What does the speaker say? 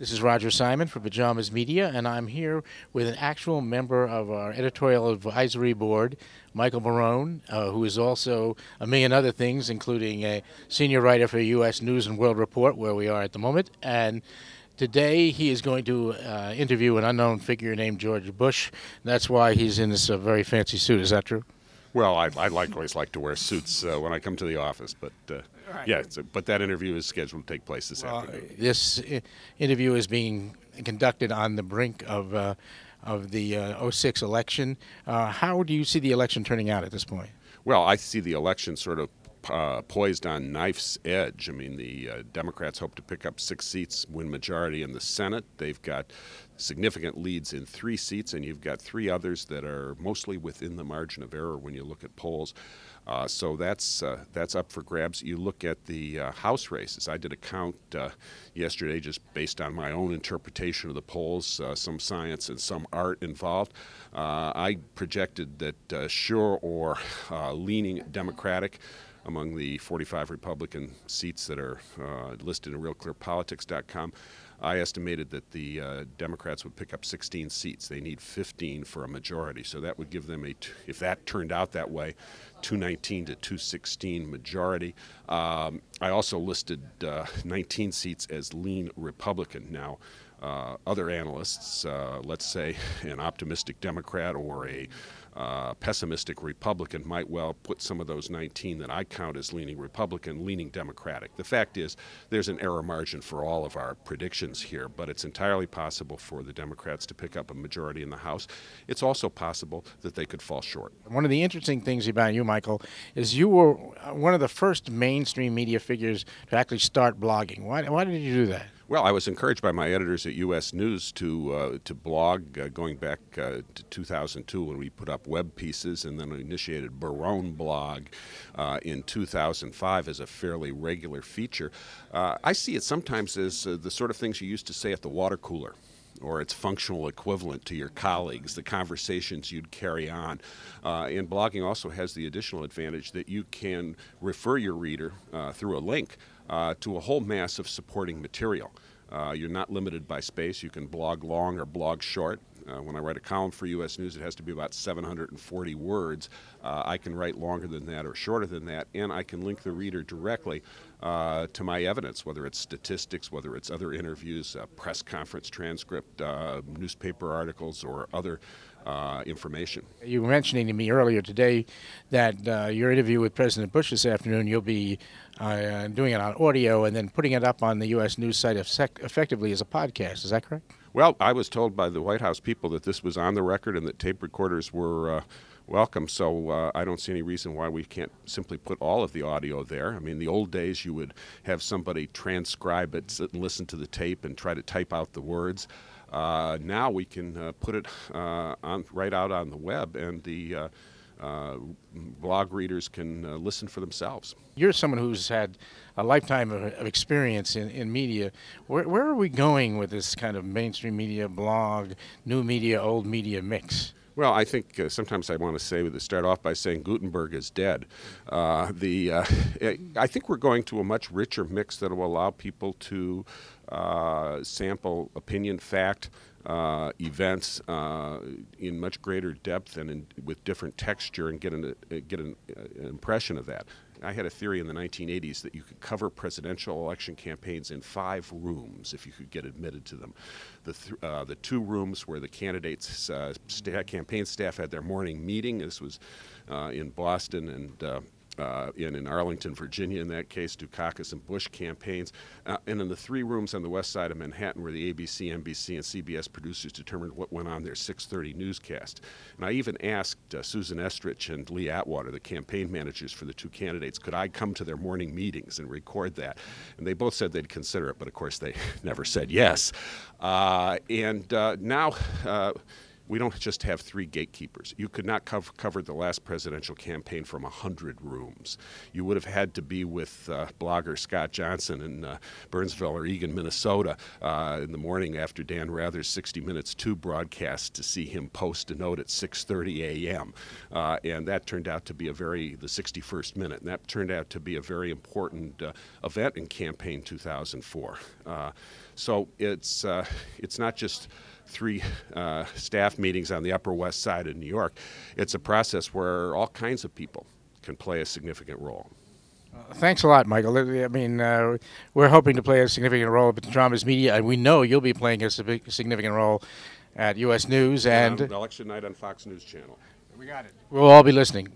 This is Roger Simon for Pajamas Media, and I'm here with an actual member of our editorial advisory board, Michael Barone, who is also a million other things, including a senior writer for U.S. News and World Report, where we are at the moment. And today he is going to interview an unknown figure named George Bush. That's why he's in this very fancy suit. Is that true? Well, I always like to wear suits when I come to the office, but yeah. But that interview is scheduled to take place this afternoon. This interview is being conducted on the brink of the '06 election. How do you see the election turning out at this point? Well, I see the election sort of poised on knife's edge. I mean, the Democrats hope to pick up 6 seats, win majority in the Senate. They've got significant leads in 3 seats, and you've got 3 others that are mostly within the margin of error when you look at polls. So that's up for grabs. You look at the House races. I did a count yesterday just based on my own interpretation of the polls, some science and some art involved. I projected that sure or leaning Democratic among the 45 Republican seats that are listed in realclearpolitics.com. I estimated that the Democrats would pick up 16 seats. They need 15 for a majority, so that would give them if that turned out that way, 219 to 216 majority. I also listed 19 seats as lean Republican. Now, other analysts, let's say an optimistic Democrat or a pessimistic Republican, might well put some of those 19 that I count as leaning Republican, leaning Democratic. The fact is, there's an error margin for all of our predictions here, but it's entirely possible for the Democrats to pick up a majority in the House. It's also possible that they could fall short. One of the interesting things about you, Michael, is you were one of the first mainstream media figures to actually start blogging. Why did you do that? Well, I was encouraged by my editors at U.S. News to blog going back to 2002 when we put up web pieces, and then we initiated Barone blog in 2005 as a fairly regular feature. I see it sometimes as the sort of things you used to say at the water cooler, or its functional equivalent to your colleagues, the conversations you'd carry on. And blogging also has the additional advantage that you can refer your reader through a link to a whole mass of supporting material. You're not limited by space. You can blog long or blog short. When I write a column for U.S. News, it has to be about 740 words. I can write longer than that or shorter than that, and I can link the reader directly to my evidence, whether it's statistics, whether it's other interviews, press conference transcript, newspaper articles, or other information. You were mentioning to me earlier today that your interview with President Bush this afternoon, you'll be doing it on audio and then putting it up on the U.S. News site effectively as a podcast. Is that correct? Well, I was told by the White House people that this was on the record and that tape recorders were welcome, so I don't see any reason why we can't simply put all of the audio there. I mean, the old days you would have somebody transcribe it, sit and listen to the tape and try to type out the words. Now we can put it right out on the web, and the blog readers can listen for themselves. You're someone who's had a lifetime of experience in media. Where are we going with this kind of mainstream media, blog, new media, old media mix? Well, I think sometimes I want to start off by saying Gutenberg is dead. I think we're going to a much richer mix that will allow people to sample opinion, fact, events in much greater depth and with different texture, and get an impression of that. I had a theory in the 1980s that you could cover presidential election campaigns in 5 rooms if you could get admitted to them. The 2 rooms where the candidates' campaign staff had their morning meeting. This was in Boston and in Arlington, Virginia, in that case, Dukakis and Bush campaigns, and in the 3 rooms on the west side of Manhattan where the ABC, NBC, and CBS producers determined what went on their 6:30 newscast. And I even asked Susan Estrich and Lee Atwater, the campaign managers for the 2 candidates, could I come to their morning meetings and record that? And they both said they'd consider it, but of course they never said yes. Now we don't just have 3 gatekeepers. You could not cover the last presidential campaign from 100 rooms. You would have had to be with blogger Scott Johnson in Burnsville or Eagan, Minnesota in the morning after Dan Rather's 60 Minutes 2 broadcast to see him post a note at 6:30 a.m. And that turned out to be the 61st minute, and that turned out to be a very important event in campaign 2004. So it's not just 3 staff meetings on the Upper West Side of New York. It's a process where all kinds of people can play a significant role. Thanks a lot, Michael. I mean, we're hoping to play a significant role at Pajamas Media, and we know you'll be playing a significant role at U.S. News and on election night on Fox News Channel. We got it. We'll all be listening.